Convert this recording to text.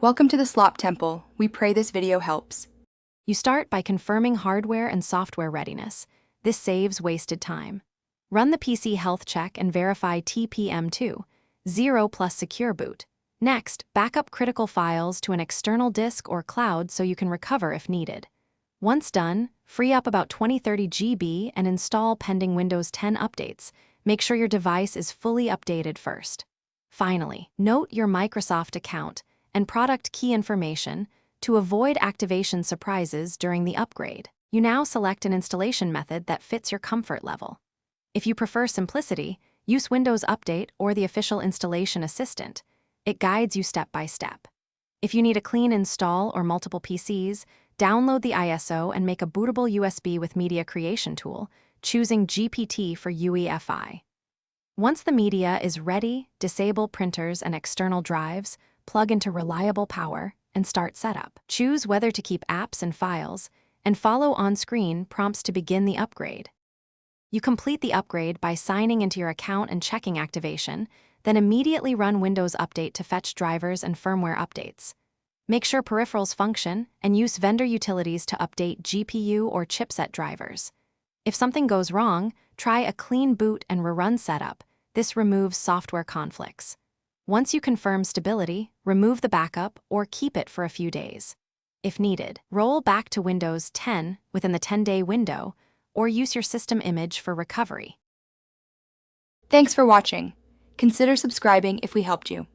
Welcome to the Slop Temple. We pray this video helps. You start by confirming hardware and software readiness. This saves wasted time. Run the PC health check and verify TPM2, 0 plus secure boot. Next, backup critical files to an external disk or cloud so you can recover if needed. Once done, free up about 20-30 GB and install pending Windows 10 updates. Make sure your device is fully updated first. Finally, note your Microsoft account and product key information to avoid activation surprises during the upgrade. You now select an installation method that fits your comfort level. If you prefer simplicity, use Windows Update or the official installation assistant. It guides you step by step. If you need a clean install or multiple PCs, download the ISO and make a bootable USB with media creation tool, choosing GPT for UEFI. Once the media is ready, disable printers and external drives, plug into reliable power, and start setup. Choose whether to keep apps and files, and follow on-screen prompts to begin the upgrade. You complete the upgrade by signing into your account and checking activation, then immediately run Windows Update to fetch drivers and firmware updates. Make sure peripherals function and use vendor utilities to update GPU or chipset drivers. If something goes wrong, try a clean boot and rerun setup. This removes software conflicts. Once you confirm stability, remove the backup or keep it for a few days. If needed, roll back to Windows 10 within the 10-day window or use your system image for recovery. Thanks for watching. Consider subscribing if we helped you.